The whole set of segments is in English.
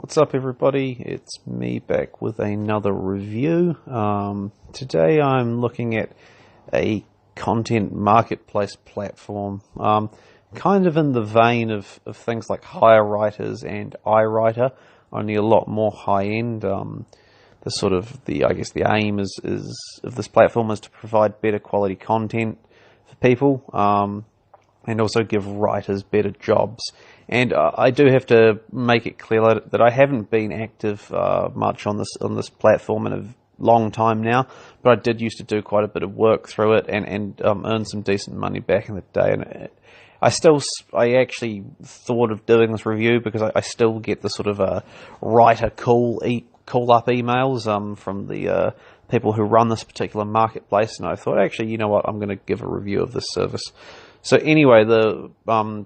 What's up, everybody? It's me back with another review. Today I'm looking at a content marketplace platform, kind of in the vein of things like HireWriters and iWriter, only a lot more high-end. I guess the aim is of this platform is to provide better quality content for people, and also give writers better jobs. And I do have to make it clear that I haven't been active much on this platform in a long time now, but I did used to do quite a bit of work through it and earn some decent money back in the day. And I actually thought of doing this review because I still get the sort of writer call up emails from the people who run this particular marketplace, and I thought, actually, you know what, I'm going to give a review of this service. So anyway, the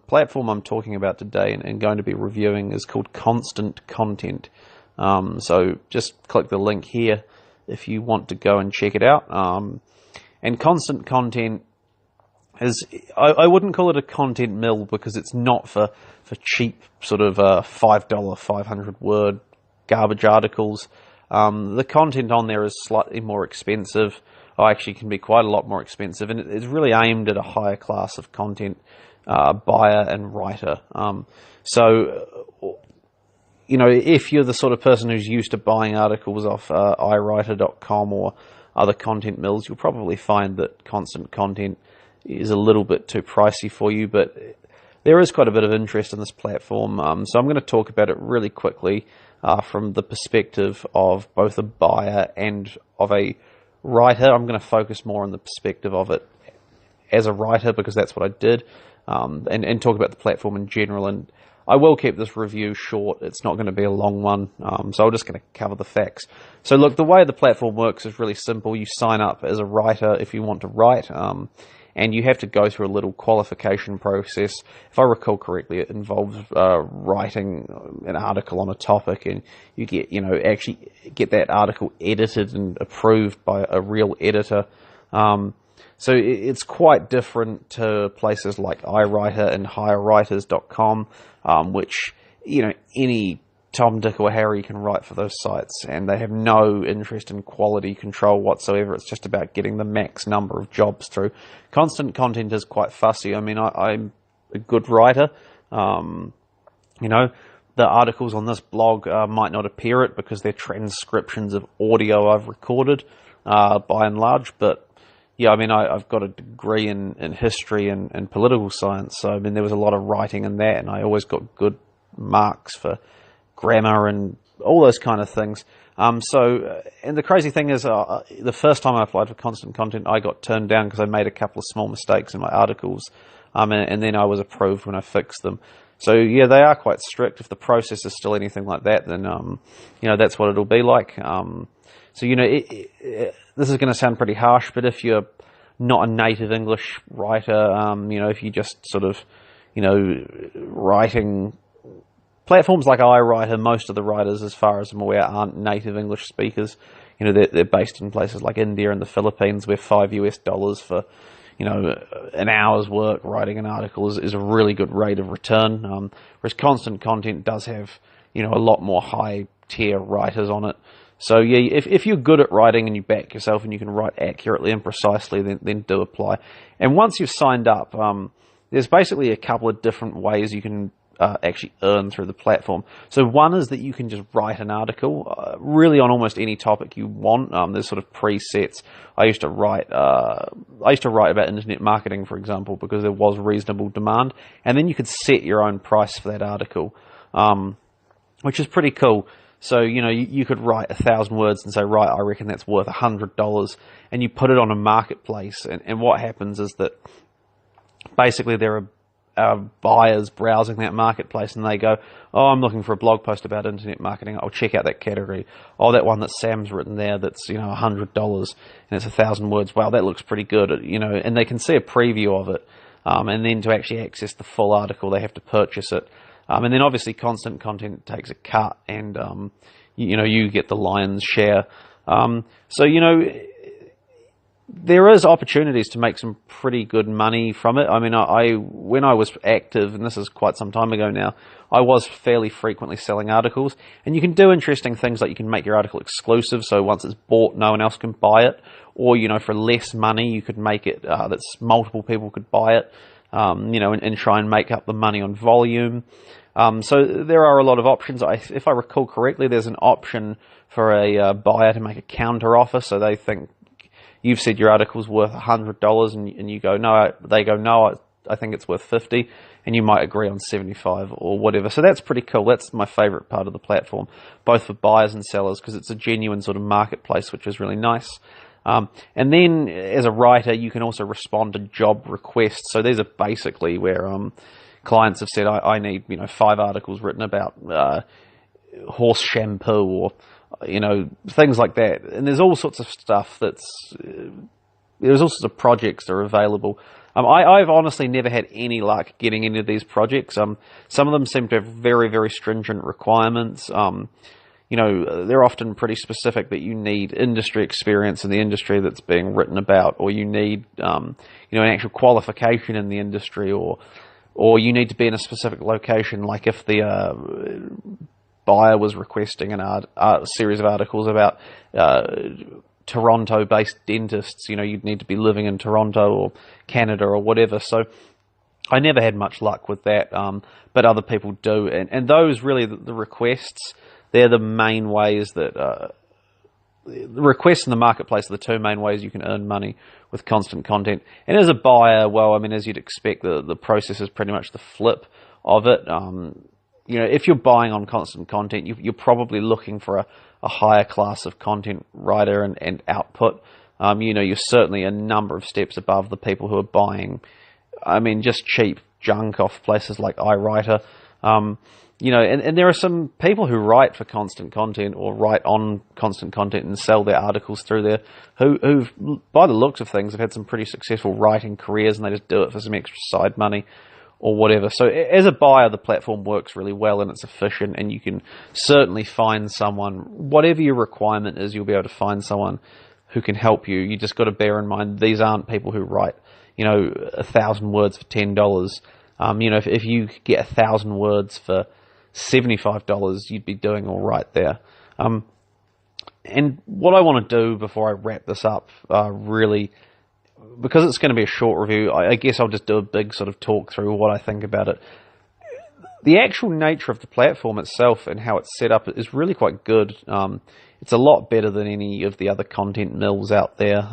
platform I'm talking about today and going to be reviewing is called Constant Content. So just click the link here if you want to go and check it out. And Constant Content is, I wouldn't call it a content mill because it's not for cheap sort of $5, 500-word garbage articles. The content on there is slightly more expensive. Actually can be quite a lot more expensive, and it's really aimed at a higher class of content buyer and writer. You know, if you're the sort of person who's used to buying articles off iWriter.com or other content mills, you'll probably find that Constant Content is a little bit too pricey for you, but there is quite a bit of interest in this platform. So I'm going to talk about it really quickly from the perspective of both a buyer and of a writer. I'm going to focus more on the perspective of it as a writer because that's what I did, and talk about the platform in general. And I will keep this review short. It's not going to be a long one, so I'm just going to cover the facts. So look, the way the platform works is really simple. You sign up as a writer if you want to write, and you have to go through a little qualification process. If I recall correctly, it involves writing an article on a topic, and you actually get that article edited and approved by a real editor. So it's quite different to places like iWriter and HireWriters.com, which any Tom, Dick, or Harry can write for those sites, and they have no interest in quality control whatsoever. It's just about getting the max number of jobs through. Constant Content is quite fussy. I mean, I'm a good writer. The articles on this blog might not appear it because they're transcriptions of audio I've recorded, by and large. But yeah, I mean, I've got a degree in history and political science, so I mean, there was a lot of writing in that, and I always got good marks for grammar and all those kind of things. And the crazy thing is, the first time I applied for Constant Content, I got turned down because I made a couple of small mistakes in my articles, and then I was approved when I fixed them. So yeah, they are quite strict. If the process is still anything like that, then that's what it'll be like. This is going to sound pretty harsh, but if you're not a native English writer, if you just sort of, writing. Platforms like iWriter, most of the writers, as far as I'm aware, aren't native English speakers. They're based in places like India and the Philippines, where $5 for, an hour's work writing an article is a really good rate of return. Whereas Constant Content does have, a lot more high-tier writers on it. So yeah, if you're good at writing and you back yourself and you can write accurately and precisely, then do apply. And once you've signed up, there's basically a couple of different ways you can actually earn through the platform. So one is that you can just write an article really on almost any topic you want. There's sort of presets. I used to write about internet marketing, for example, because there was reasonable demand, and then you could set your own price for that article, which is pretty cool. So you could write 1,000 words and say, right, I reckon that's worth $100, and you put it on a marketplace, and what happens is that basically there are buyers browsing that marketplace, and they go, oh, I'm looking for a blog post about internet marketing. I'll check out that category. Oh, that one that Sam's written there, that's $100 and it's 1,000 words. Wow, that looks pretty good. And they can see a preview of it. And then to actually access the full article, they have to purchase it. And then obviously Constant Content takes a cut, and you get the lion's share. there is opportunities to make some pretty good money from it. I mean, when I was active, and this is quite some time ago now, I was fairly frequently selling articles, and you can do interesting things like you can make your article exclusive, so once it's bought, no one else can buy it, or, for less money, you could make it that multiple people could buy it, and try and make up the money on volume. So there are a lot of options. If I recall correctly, there's an option for a buyer to make a counter offer, so they think you've said your article's worth $100, and you go no. They go no. I think it's worth 50, and you might agree on 75 or whatever. So that's pretty cool. That's my favorite part of the platform, both for buyers and sellers, because it's a genuine sort of marketplace, which is really nice. And then, as a writer, you can also respond to job requests. So these are basically where clients have said, I need 5 articles written about horse shampoo or things like that. And there's all sorts of stuff there's all sorts of projects that are available. I've honestly never had any luck getting into these projects. Some of them seem to have very, very stringent requirements. They're often pretty specific that you need industry experience in the industry that's being written about, or you need, an actual qualification in the industry, or you need to be in a specific location. Like if the buyer was requesting a series of articles about Toronto-based dentists, you'd need to be living in Toronto or Canada or whatever. So I never had much luck with that, but other people do. And those really, the requests, they're the main ways that the requests in the marketplace are the 2 main ways you can earn money with constant content. And as a buyer, well, I mean, as you'd expect, the process is pretty much the flip of it. If you're buying on constant content, you're probably looking for a higher class of content writer and output. You're certainly a number of steps above the people who are buying, just cheap junk off places like iWriter. And there are some people who write for constant content or write on constant content and sell their articles through there who've, by the looks of things, have had some pretty successful writing careers, and they just do it for some extra side money or whatever. So as a buyer, the platform works really well and it's efficient, and you can certainly find someone, whatever your requirement is, you'll be able to find someone who can help you. You just got to bear in mind, these aren't people who write, 1,000 words for $10. If you get 1,000 words for $75, you'd be doing all right there. And what I want to do before I wrap this up, really, because it's going to be a short review, I guess I'll just do a big sort of talk through what I think about it. The actual nature of the platform itself and how it's set up is really quite good. It's a lot better than any of the other content mills out there.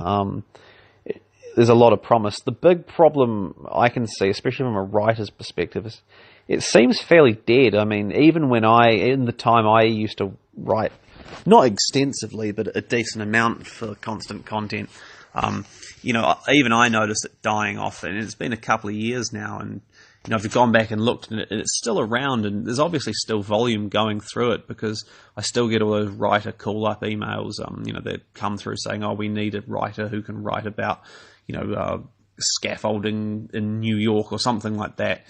There's a lot of promise. The big problem I can see, especially from a writer's perspective, is it seems fairly dead. I mean, even in the time I used to write, not extensively, but a decent amount for constant content, even I noticed it dying off, and it's been a couple of years now, and I've gone back and looked, and it's still around, and there's obviously still volume going through it, because I still get all those writer call-up emails, that come through saying, oh, we need a writer who can write about, scaffolding in New York or something like that.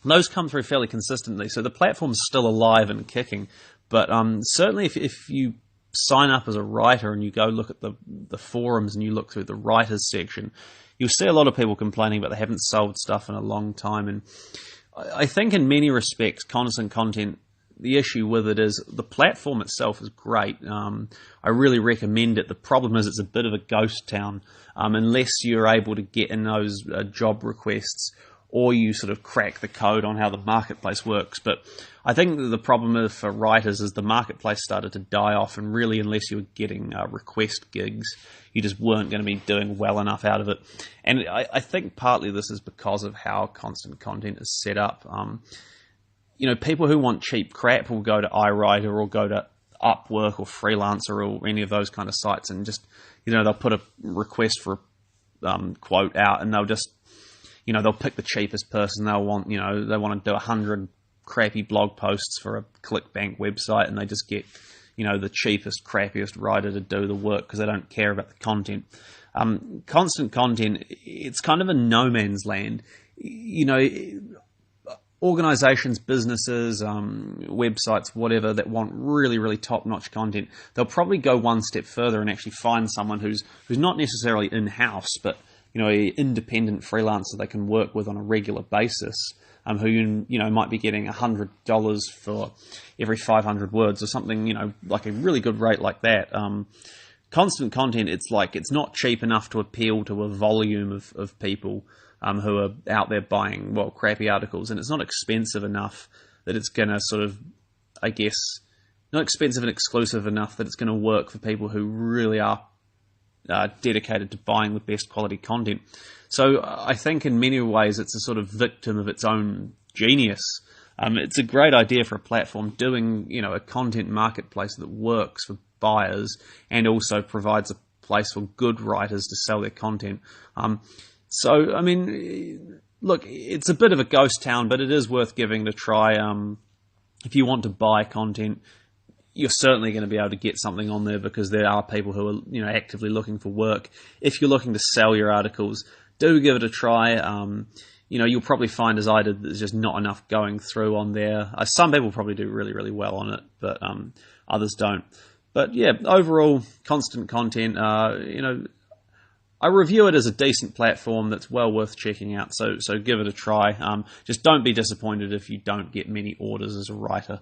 Those come through fairly consistently, so the platform's still alive and kicking. But certainly if you sign up as a writer and you go look at the forums and you look through the writers section, you'll see a lot of people complaining about they haven't sold stuff in a long time. And I think in many respects, constant content, the issue with it is the platform itself is great. I really recommend it. The problem is it's a bit of a ghost town unless you're able to get in those job requests, or you sort of crack the code on how the marketplace works. But I think that the problem for writers is the marketplace started to die off, and really unless you were getting request gigs, you just weren't going to be doing well enough out of it. And I think partly this is because of how constant content is set up. People who want cheap crap will go to iWriter or go to Upwork or Freelancer or any of those kind of sites, and just, they'll put a request for a quote out, and they'll just, they'll pick the cheapest person. They want to do 100 crappy blog posts for a ClickBank website, and they just get, the cheapest, crappiest writer to do the work because they don't care about the content. Constant content, it's kind of a no man's land. organizations, businesses, websites, whatever, that want really, really top-notch content, they'll probably go one step further and actually find someone who's not necessarily in-house, but an independent freelancer they can work with on a regular basis, who might be getting $100 for every 500 words or something, like a really good rate like that. Constant content, it's not cheap enough to appeal to a volume of people who are out there buying, crappy articles, and it's not expensive enough that it's going to sort of, not expensive and exclusive enough that it's going to work for people who really are dedicated to buying the best quality content. So I think in many ways it's a sort of victim of its own genius. It's a great idea for a platform doing, a content marketplace that works for buyers and also provides a place for good writers to sell their content. So, I mean, look, it's a bit of a ghost town, but it is worth giving it a try. If you want to buy content, you're certainly going to be able to get something on there because there are people who are, actively looking for work. If you're looking to sell your articles, do give it a try. You'll probably find, as I did, there's just not enough going through on there. Some people probably do really, really well on it, but others don't. But yeah, overall, constant content, I review it as a decent platform that's well worth checking out, so give it a try. Just don't be disappointed if you don't get many orders as a writer.